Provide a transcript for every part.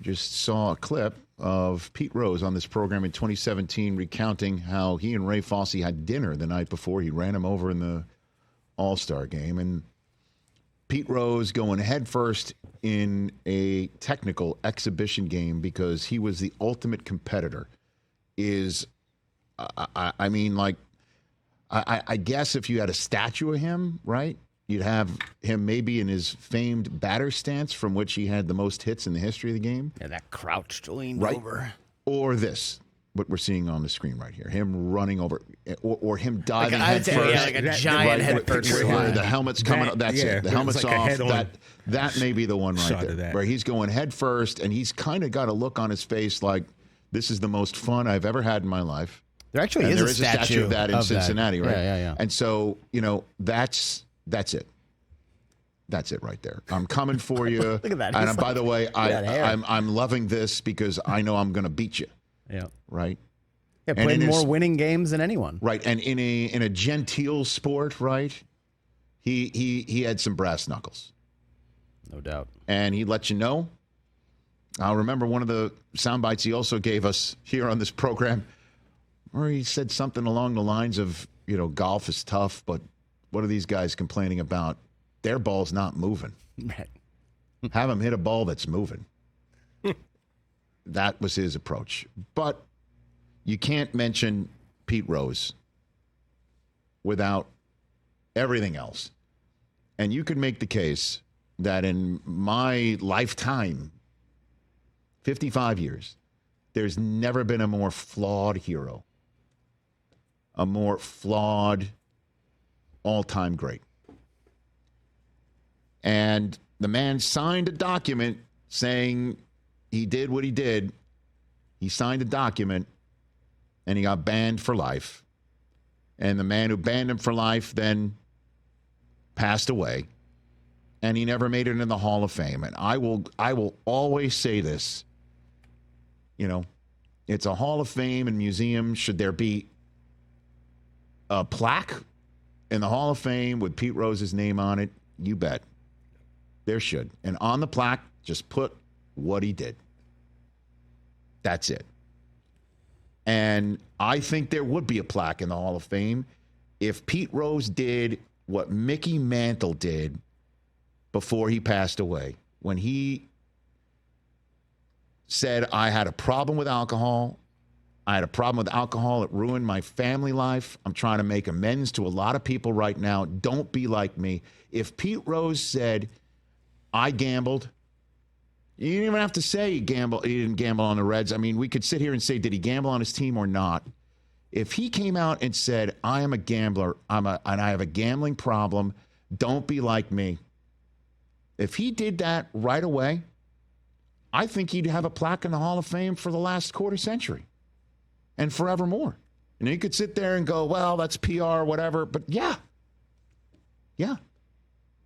just saw a clip of Pete Rose on this program in 2017 recounting how he and Ray Fosse had dinner the night before. He ran him over in the All-Star game. And Pete Rose going headfirst in a technical exhibition game because he was the ultimate competitor is, I guess if you had a statue of him, right, you'd have him maybe in his famed batter stance from which he had the most hits in the history of the game. Yeah, that crouched, leaned right? over. Or this, what we're seeing on the screen right here, him running over, or him diving head first. Yeah, like a giant head first. Where the helmet's coming up. That's it. The helmet's like off. That may be the one right there. That. Where he's going head first, and he's kind of got a look on his face like, this is the most fun I've ever had in my life. There actually is a statue of that in Cincinnati, right? Yeah. And so, that's it. That's it right there. I'm coming for you. Look at that. And by the way, I'm loving this because I know I'm going to beat you. Yeah. Right. Yeah, played more winning games than anyone. Right. And in a genteel sport, right? He had some brass knuckles. No doubt. And he let you know. I'll remember one of the sound bites he also gave us here on this program where he said something along the lines of, golf is tough, but what are these guys complaining about? Their ball's not moving. Right. Have them hit a ball that's moving. That was his approach. But you can't mention Pete Rose without everything else. And you could make the case that in my lifetime, 55 years, there's never been a more flawed hero, a more flawed all-time great. And the man signed a document saying he did what he did. He signed a document, and he got banned for life. And the man who banned him for life then passed away, and he never made it in the Hall of Fame. And I will always say this. It's a Hall of Fame and museum. Should there be a plaque in the Hall of Fame with Pete Rose's name on it? You bet. There should. And on the plaque, just put what he did. That's it. And I think there would be a plaque in the Hall of Fame if Pete Rose did what Mickey Mantle did before he passed away. When he said, I had a problem with alcohol. I had a problem with alcohol. It ruined my family life. I'm trying to make amends to a lot of people right now. Don't be like me. If Pete Rose said, I gambled, you didn't even have to say he didn't gamble on the Reds. I mean, we could sit here and say, did he gamble on his team or not? If he came out and said, I am a gambler, and I have a gambling problem, don't be like me. If he did that right away, I think he'd have a plaque in the Hall of Fame for the last quarter century and forevermore. And you could sit there and go, well, that's PR, whatever. But yeah.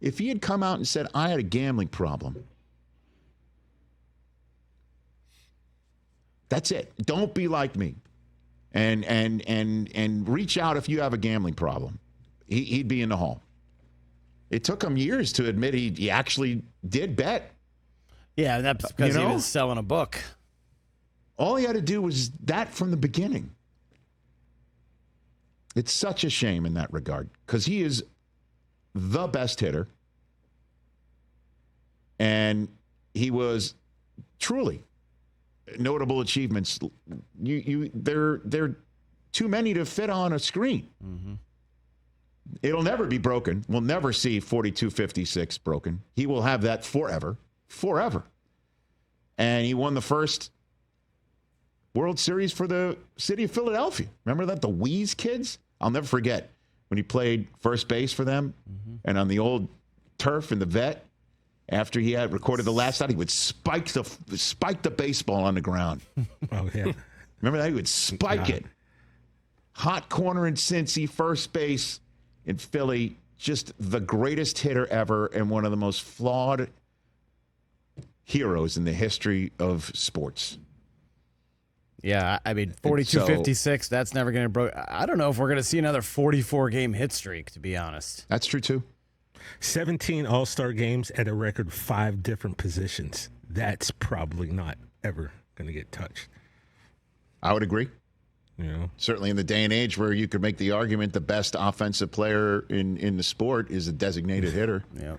If he had come out and said, I had a gambling problem, that's it. Don't be like me. And reach out if you have a gambling problem. He'd be in the Hall. It took him years to admit he actually did bet. Yeah, that's because he was selling a book. All he had to do was that from the beginning. It's such a shame in that regard because he is the best hitter. And he was truly notable achievements. They're too many to fit on a screen. Mm-hmm. It'll never be broken. We'll never see 4256 broken. He will have that forever. And he won the first World Series for the city of Philadelphia. Remember that? The Wheeze kids? I'll never forget when he played first base for them and on the old turf in the vet. After he had recorded the last out, he would spike the baseball on the ground. Oh, yeah. Remember that? He would spike it. Hot corner in Cincy, first base in Philly. Just the greatest hitter ever and one of the most flawed heroes in the history of sports. Yeah, I mean, 42-56, that's never going to break. I don't know if we're going to see another 44-game hit streak, to be honest. That's true, too. 17 All-Star games at a record 5 different positions. that's probably not ever going to get touched. I would agree. You know, certainly in the day and age where you could make the argument the best offensive player in the sport is a designated hitter. Yeah.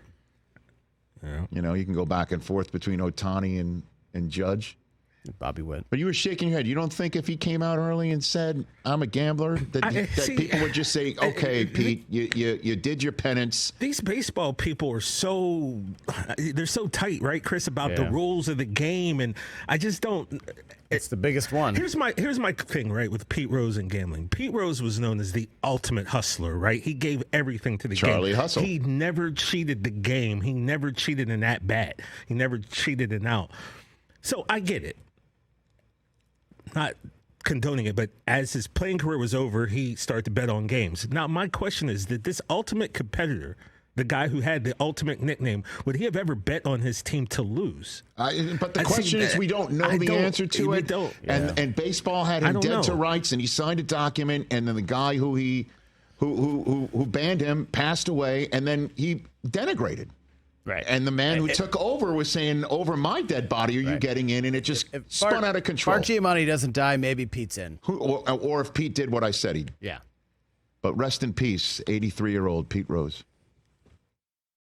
yeah. You know, you can go back and forth between Ohtani and Judge. Bobby Witt. But you were shaking your head. You don't think if he came out early and said, I'm a gambler, that people would just say, okay, Pete, you did your penance. These baseball people are they're so tight, right, Chris, about the rules of the game. And I just don't. It's the biggest one. Here's my thing, right, with Pete Rose and gambling. Pete Rose was known as the ultimate hustler, right? He gave everything to the game. Charlie Hustle. He never cheated the game. He never cheated in that bat. He never cheated in out. So I get it. Not condoning it, but as his playing career was over, he started to bet on games. Now, my question is, did this ultimate competitor, the guy who had the ultimate nickname, would he have ever bet on his team to lose? But the question is, we don't know the answer to it. And baseball had him dead to rights, and he signed a document, and then the guy who banned him passed away, and then he denigrated. Right. And the man who took over was saying, over my dead body are you getting in? And it just spun out of control. Bart Giamatti doesn't die, maybe Pete's in. Or if Pete did what I said he'd. Yeah. But rest in peace, 83-year-old Pete Rose.